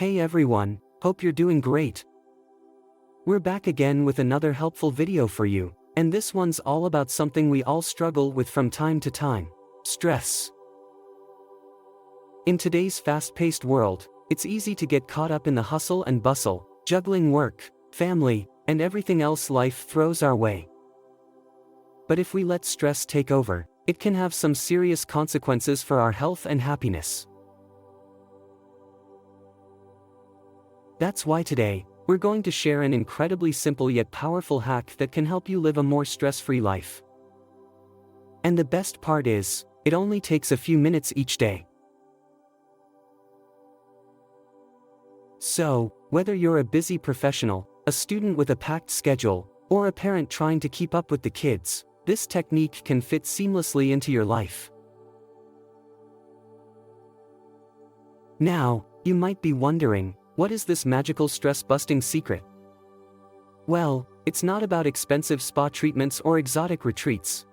Hey everyone, hope you're doing great. We're back again with another helpful video for you, and this one's all about something we all struggle with from time to time: stress. In today's fast-paced world, it's easy to get caught up in the hustle and bustle, juggling work, family, and everything else life throws our way. But if we let stress take over, it can have some serious consequences for our health and happiness. That's why today, we're going to share an incredibly simple yet powerful hack that can help you live a more stress-free life. And the best part is, it only takes a few minutes each day. So, whether you're a busy professional, a student with a packed schedule, or a parent trying to keep up with the kids, this technique can fit seamlessly into your life. Now, you might be wondering, what is this magical stress-busting secret? Well, it's not about expensive spa treatments or exotic retreats.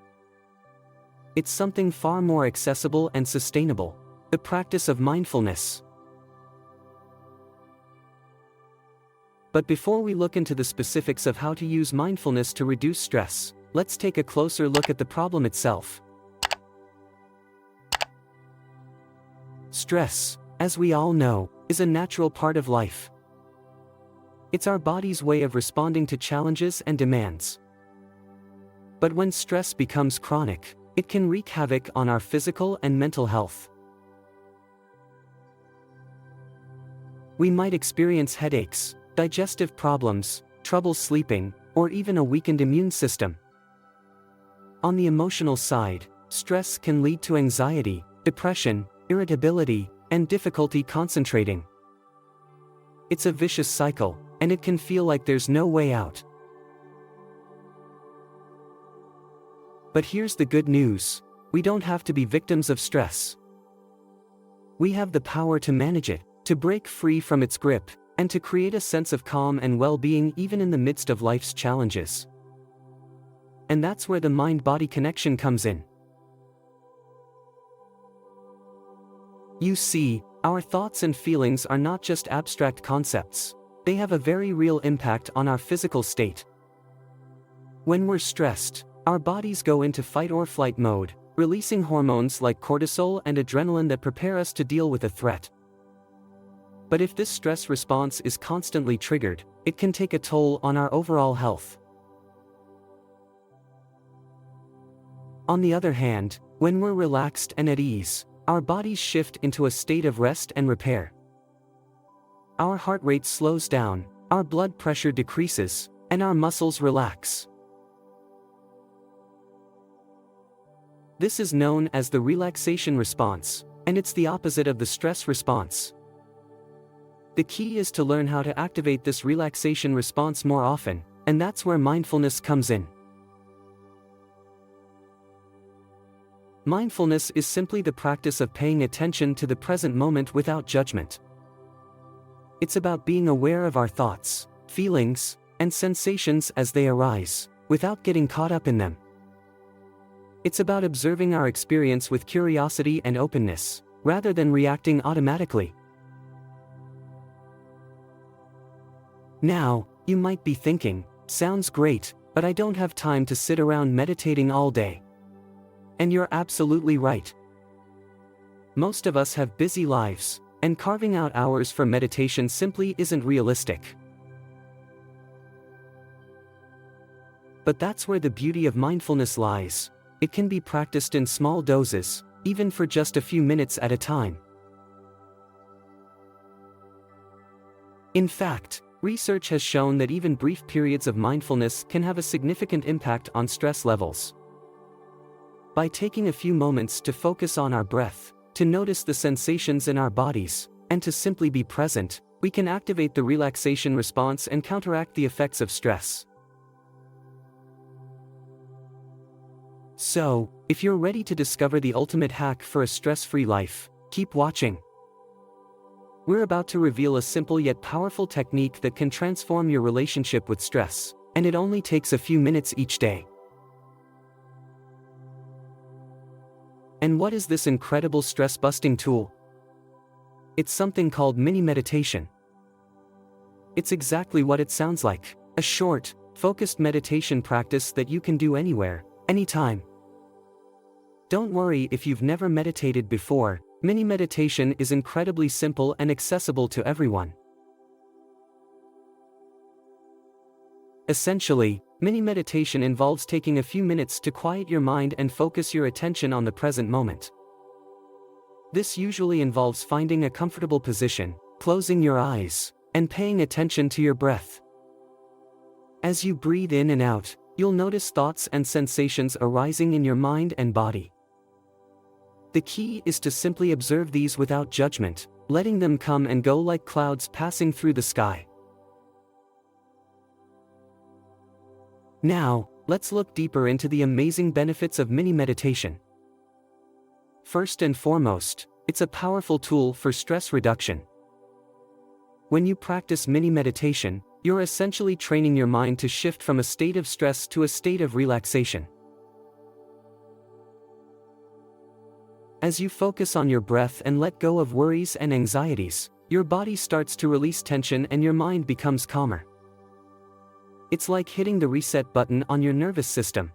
It's something far more accessible and sustainable: the practice of mindfulness. But before we look into the specifics of how to use mindfulness to reduce stress, let's take a closer look at the problem itself. Stress, as we all know, is a natural part of life. It's our body's way of responding to challenges and demands. But when stress becomes chronic, it can wreak havoc on our physical and mental health. We might experience headaches, digestive problems, trouble sleeping, or even a weakened immune system. On the emotional side, stress can lead to anxiety, depression, irritability, and difficulty concentrating. It's a vicious cycle, and it can feel like there's no way out. But here's the good news: we don't have to be victims of stress. We have the power to manage it, to break free from its grip, and to create a sense of calm and well-being even in the midst of life's challenges. And that's where the mind-body connection comes in. You see, our thoughts and feelings are not just abstract concepts. They have a very real impact on our physical state. When we're stressed, our bodies go into fight or flight mode, releasing hormones like cortisol and adrenaline that prepare us to deal with a threat. But if this stress response is constantly triggered, it can take a toll on our overall health. On the other hand, when we're relaxed and at ease, our bodies shift into a state of rest and repair. Our heart rate slows down, our blood pressure decreases, and our muscles relax. This is known as the relaxation response, and it's the opposite of the stress response. The key is to learn how to activate this relaxation response more often, and that's where mindfulness comes in. Mindfulness is simply the practice of paying attention to the present moment without judgment. It's about being aware of our thoughts, feelings, and sensations as they arise, without getting caught up in them. It's about observing our experience with curiosity and openness, rather than reacting automatically. Now, you might be thinking, sounds great, but I don't have time to sit around meditating all day. And you're absolutely right. Most of us have busy lives, and carving out hours for meditation simply isn't realistic. But that's where the beauty of mindfulness lies. It can be practiced in small doses, even for just a few minutes at a time. In fact, research has shown that even brief periods of mindfulness can have a significant impact on stress levels. By taking a few moments to focus on our breath, to notice the sensations in our bodies, and to simply be present, we can activate the relaxation response and counteract the effects of stress. So, if you're ready to discover the ultimate hack for a stress-free life, keep watching. We're about to reveal a simple yet powerful technique that can transform your relationship with stress, and it only takes a few minutes each day. And what is this incredible stress-busting tool? It's something called mini meditation, It's exactly what it sounds like. A short, focused meditation practice that you can do anywhere, anytime. Don't worry if you've never meditated before, mini meditation is incredibly simple and accessible to everyone. Essentially, mini meditation involves taking a few minutes to quiet your mind and focus your attention on the present moment. This usually involves finding a comfortable position, closing your eyes, and paying attention to your breath. As you breathe in and out, you'll notice thoughts and sensations arising in your mind and body. The key is to simply observe these without judgment, letting them come and go like clouds passing through the sky. Now, let's look deeper into the amazing benefits of mini meditation. First and foremost, it's a powerful tool for stress reduction. When you practice mini meditation, you're essentially training your mind to shift from a state of stress to a state of relaxation. As you focus on your breath and let go of worries and anxieties, your body starts to release tension and your mind becomes calmer. It's like hitting the reset button on your nervous system.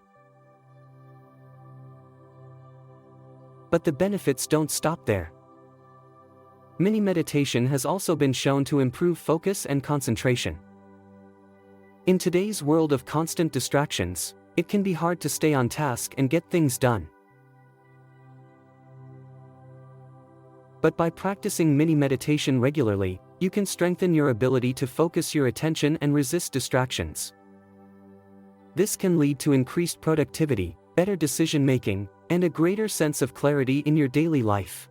But the benefits don't stop there. Mini meditation has also been shown to improve focus and concentration. In today's world of constant distractions, it can be hard to stay on task and get things done. But by practicing mini meditation regularly, you can strengthen your ability to focus your attention and resist distractions. This can lead to increased productivity, better decision-making, and a greater sense of clarity in your daily life.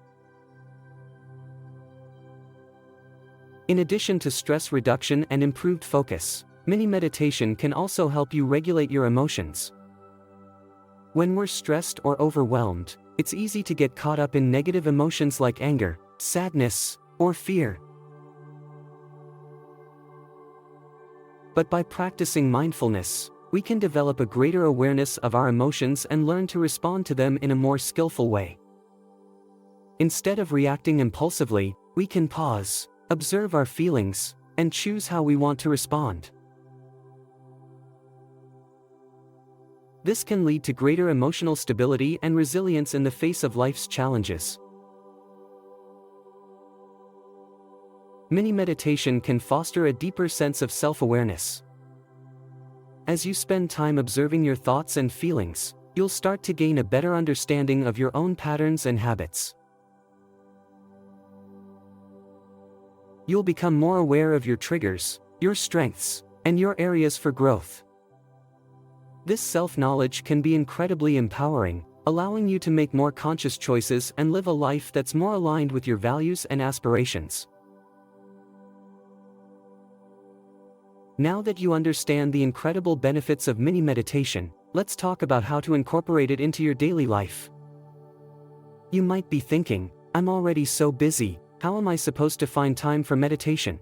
In addition to stress reduction and improved focus, mini meditation can also help you regulate your emotions. When we're stressed or overwhelmed, it's easy to get caught up in negative emotions like anger, sadness, or fear. But by practicing mindfulness, we can develop a greater awareness of our emotions and learn to respond to them in a more skillful way. Instead of reacting impulsively, we can pause, observe our feelings, and choose how we want to respond. This can lead to greater emotional stability and resilience in the face of life's challenges. Mini meditation can foster a deeper sense of self-awareness. As you spend time observing your thoughts and feelings, you'll start to gain a better understanding of your own patterns and habits. You'll become more aware of your triggers, your strengths, and your areas for growth. This self-knowledge can be incredibly empowering, allowing you to make more conscious choices and live a life that's more aligned with your values and aspirations. Now that you understand the incredible benefits of mini meditation, let's talk about how to incorporate it into your daily life. You might be thinking, I'm already so busy, how am I supposed to find time for meditation?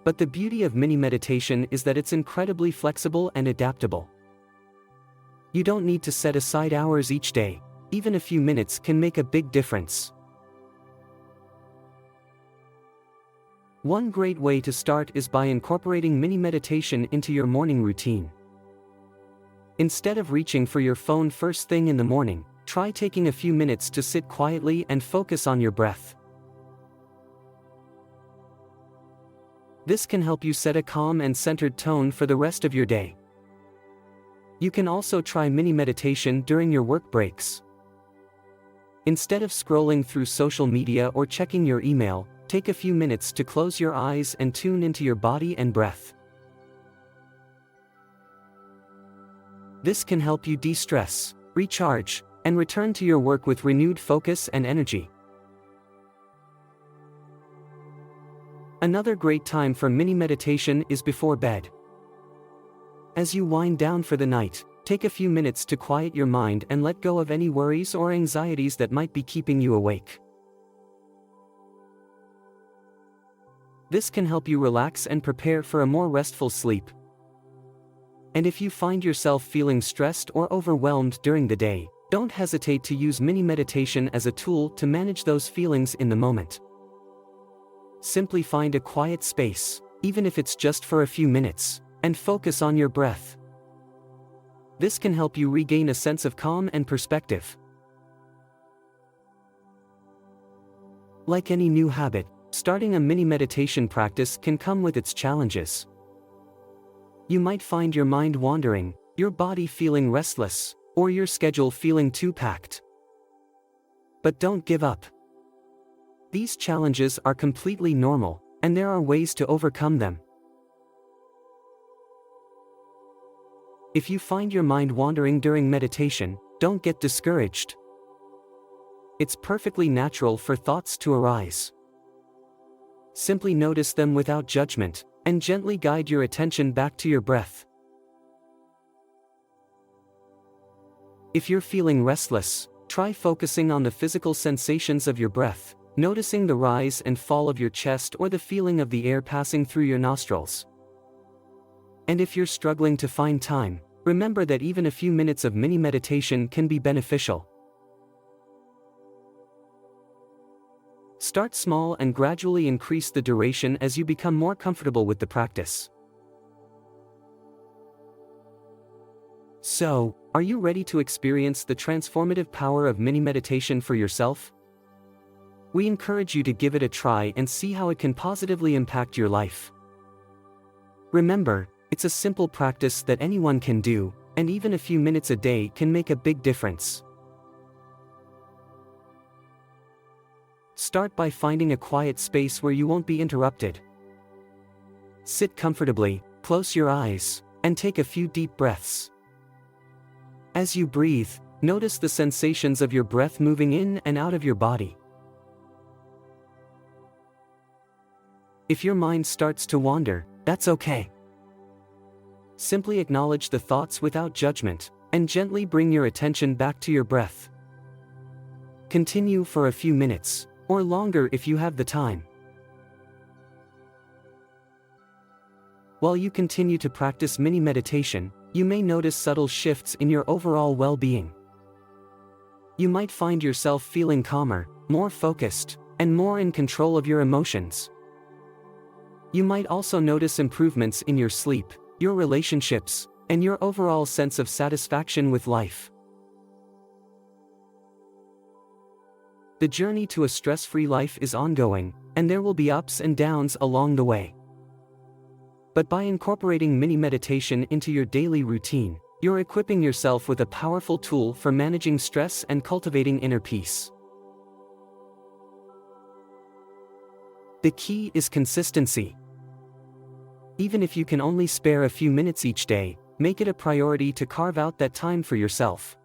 But the beauty of mini meditation is that it's incredibly flexible and adaptable. You don't need to set aside hours each day. Even a few minutes can make a big difference. One great way to start is by incorporating mini meditation into your morning routine. Instead of reaching for your phone first thing in the morning, try taking a few minutes to sit quietly and focus on your breath. This can help you set a calm and centered tone for the rest of your day. You can also try mini meditation during your work breaks. Instead of scrolling through social media or checking your email, take a few minutes to close your eyes and tune into your body and breath. This can help you de-stress, recharge, and return to your work with renewed focus and energy. Another great time for mini meditation is before bed. As you wind down for the night, take a few minutes to quiet your mind and let go of any worries or anxieties that might be keeping you awake. This can help you relax and prepare for a more restful sleep. And if you find yourself feeling stressed or overwhelmed during the day, don't hesitate to use mini meditation as a tool to manage those feelings in the moment. Simply find a quiet space, even if it's just for a few minutes, and focus on your breath. This can help you regain a sense of calm and perspective. Like any new habit, starting a mini meditation practice can come with its challenges. You might find your mind wandering, your body feeling restless, or your schedule feeling too packed. But don't give up. These challenges are completely normal, and there are ways to overcome them. If you find your mind wandering during meditation, don't get discouraged. It's perfectly natural for thoughts to arise. Simply notice them without judgment, and gently guide your attention back to your breath. If you're feeling restless, try focusing on the physical sensations of your breath, noticing the rise and fall of your chest or the feeling of the air passing through your nostrils. And if you're struggling to find time, remember that even a few minutes of mini meditation can be beneficial. Start small and gradually increase the duration as you become more comfortable with the practice. So, are you ready to experience the transformative power of mini meditation for yourself? We encourage you to give it a try and see how it can positively impact your life. Remember, it's a simple practice that anyone can do, and even a few minutes a day can make a big difference. Start by finding a quiet space where you won't be interrupted. Sit comfortably, close your eyes, and take a few deep breaths. As you breathe, notice the sensations of your breath moving in and out of your body. If your mind starts to wander, that's okay. Simply acknowledge the thoughts without judgment, and gently bring your attention back to your breath. Continue for a few minutes, or longer if you have the time. While you continue to practice mini meditation, you may notice subtle shifts in your overall well-being. You might find yourself feeling calmer, more focused, and more in control of your emotions. You might also notice improvements in your sleep, your relationships, and your overall sense of satisfaction with life. The journey to a stress-free life is ongoing, and there will be ups and downs along the way. But by incorporating mini meditation into your daily routine, you're equipping yourself with a powerful tool for managing stress and cultivating inner peace. The key is consistency. Even if you can only spare a few minutes each day, make it a priority to carve out that time for yourself.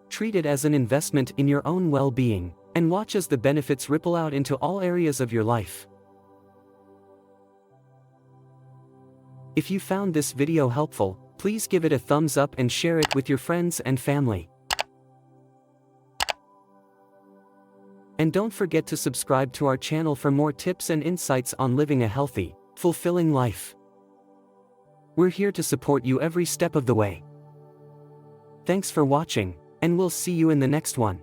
Treat it as an investment in your own well-being, and watch as the benefits ripple out into all areas of your life. If you found this video helpful, please give it a thumbs up and share it with your friends and family. And don't forget to subscribe to our channel for more tips and insights on living a healthy, fulfilling life. We're here to support you every step of the way. Thanks for watching, and we'll see you in the next one.